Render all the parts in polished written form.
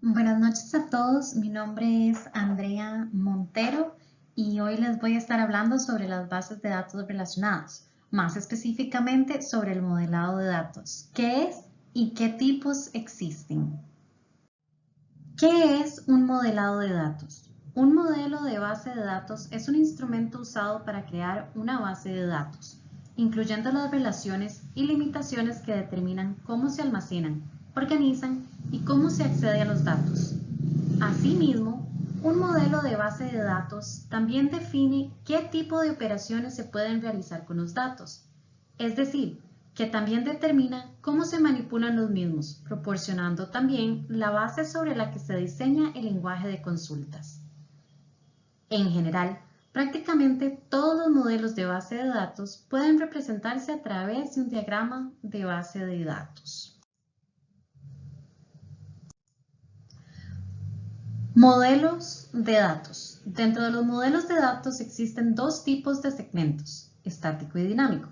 Buenas noches a todos, mi nombre es Andrea Montero y hoy les voy a estar hablando sobre las bases de datos relacionadas, más específicamente sobre el modelado de datos, qué es y qué tipos existen. ¿Qué es un modelado de datos? Un modelo de base de datos es un instrumento usado para crear una base de datos, incluyendo las relaciones y limitaciones que determinan cómo se almacenan, organizan y cómo se accede a los datos. Asimismo, un modelo de base de datos también define qué tipo de operaciones se pueden realizar con los datos, es decir, que también determina cómo se manipulan los mismos, proporcionando también la base sobre la que se diseña el lenguaje de consultas. En general, prácticamente todos los modelos de base de datos pueden representarse a través de un diagrama de base de datos. Modelos de datos. Dentro de los modelos de datos existen dos tipos de segmentos, estático y dinámico.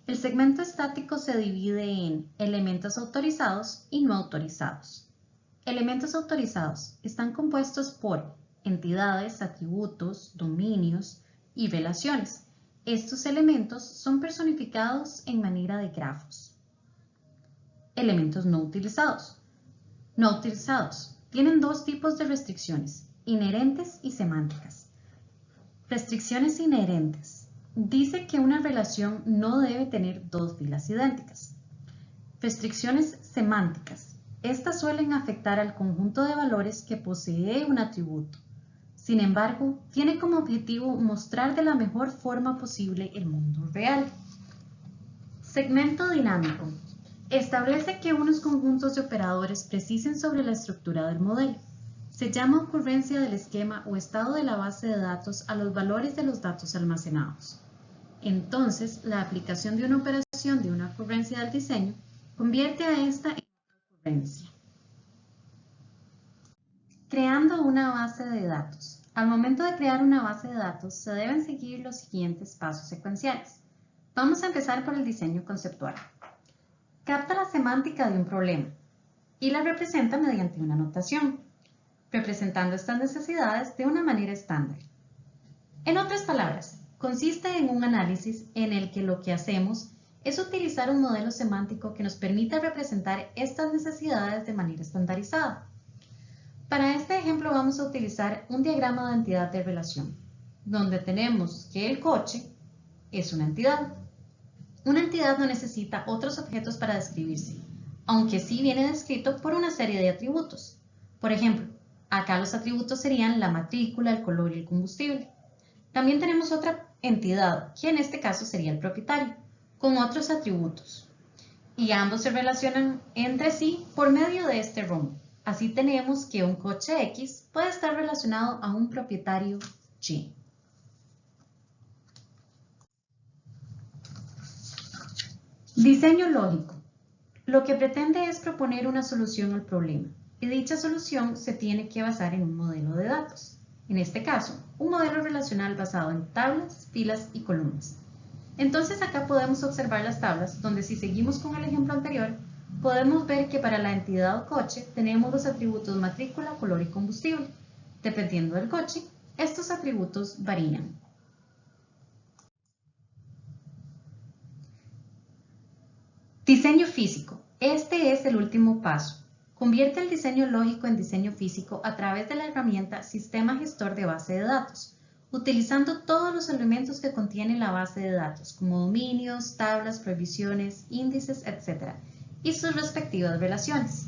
El segmento estático se divide en elementos autorizados y no autorizados. Elementos autorizados están compuestos por entidades, atributos, dominios y relaciones. Estos elementos son personificados en manera de grafos. Elementos no utilizados. No utilizados tienen dos tipos de restricciones, inherentes y semánticas. Restricciones inherentes. Dice que una relación no debe tener dos filas idénticas. Restricciones semánticas. Estas suelen afectar al conjunto de valores que posee un atributo. Sin embargo, tiene como objetivo mostrar de la mejor forma posible el mundo real. Segmento dinámico. Establece que unos conjuntos de operadores precisen sobre la estructura del modelo. Se llama ocurrencia del esquema o estado de la base de datos a los valores de los datos almacenados. Entonces, la aplicación de una operación de una ocurrencia del diseño convierte a esta en una ocurrencia. Creando una base de datos. Al momento de crear una base de datos, se deben seguir los siguientes pasos secuenciales. Vamos a empezar por el diseño conceptual. Capta la semántica de un problema y la representa mediante una notación, representando estas necesidades de una manera estándar. En otras palabras, consiste en un análisis en el que lo que hacemos es utilizar un modelo semántico que nos permita representar estas necesidades de manera estandarizada. Para este ejemplo vamos a utilizar un diagrama de entidad de relación, donde tenemos que el coche es una entidad. Una entidad no necesita otros objetos para describirse, aunque sí viene descrito por una serie de atributos. Por ejemplo, acá los atributos serían la matrícula, el color y el combustible. También tenemos otra entidad, que en este caso sería el propietario, con otros atributos. Y ambos se relacionan entre sí por medio de este rombo. Así tenemos que un coche X puede estar relacionado a un propietario Y. Diseño lógico. Lo que pretende es proponer una solución al problema, y dicha solución se tiene que basar en un modelo de datos. En este caso, un modelo relacional basado en tablas, filas y columnas. Entonces acá podemos observar las tablas, donde si seguimos con el ejemplo anterior, podemos ver que para la entidad coche tenemos los atributos matrícula, color y combustible. Dependiendo del coche, estos atributos varían. Diseño físico. Este es el último paso. Convierte el diseño lógico en diseño físico a través de la herramienta Sistema Gestor de Base de Datos, utilizando todos los elementos que contiene la base de datos, como dominios, tablas, prohibiciones, índices, etc., y sus respectivas relaciones.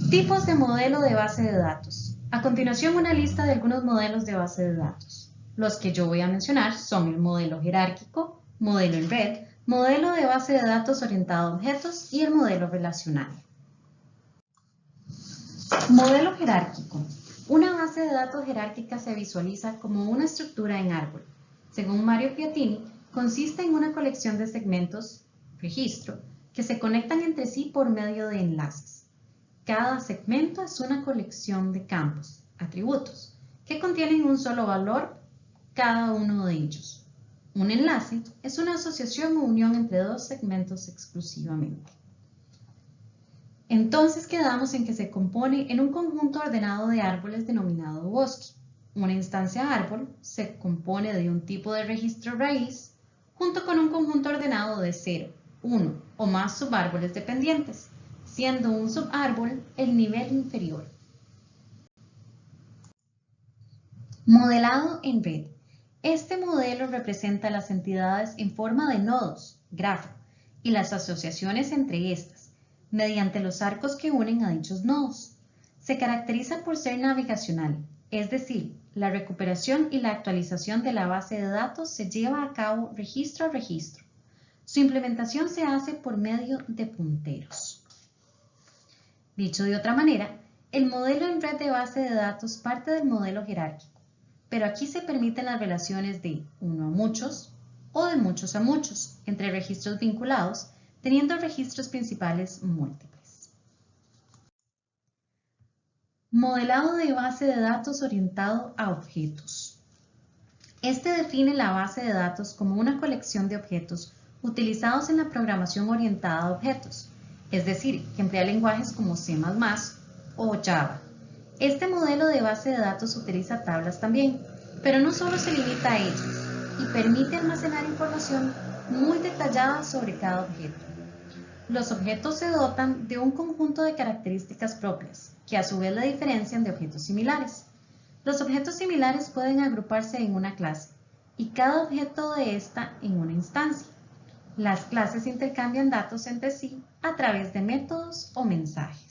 Tipos de modelo de base de datos. A continuación, una lista de algunos modelos de base de datos. Los que yo voy a mencionar son el modelo jerárquico, modelo en red, modelo de base de datos orientado a objetos y el modelo relacional. Modelo jerárquico. Una base de datos jerárquica se visualiza como una estructura en árbol. Según Mario Piattini, consiste en una colección de segmentos, registro, que se conectan entre sí por medio de enlaces. Cada segmento es una colección de campos, atributos, que contienen un solo valor cada uno de ellos. Un enlace es una asociación o unión entre dos segmentos exclusivamente. Entonces quedamos en que se compone en un conjunto ordenado de árboles denominado bosque. Una instancia árbol se compone de un tipo de registro raíz junto con un conjunto ordenado de 0, 1 o más subárboles dependientes, siendo un subárbol el nivel inferior. Modelado en red. Este modelo representa las entidades en forma de nodos, grafo, y las asociaciones entre estas, mediante los arcos que unen a dichos nodos. Se caracteriza por ser navegacional, es decir, la recuperación y la actualización de la base de datos se lleva a cabo registro a registro. Su implementación se hace por medio de punteros. Dicho de otra manera, el modelo en red de base de datos parte del modelo jerárquico, pero aquí se permiten las relaciones de uno a muchos o de muchos a muchos entre registros vinculados, teniendo registros principales múltiples. Modelado de base de datos orientado a objetos. Este define la base de datos como una colección de objetos utilizados en la programación orientada a objetos, es decir, que emplea lenguajes como C++ o Java. Este modelo de base de datos utiliza tablas también, pero no solo se limita a ellas y permite almacenar información muy detallada sobre cada objeto. Los objetos se dotan de un conjunto de características propias, que a su vez la diferencian de objetos similares. Los objetos similares pueden agruparse en una clase y cada objeto de esta en una instancia. Las clases intercambian datos entre sí a través de métodos o mensajes.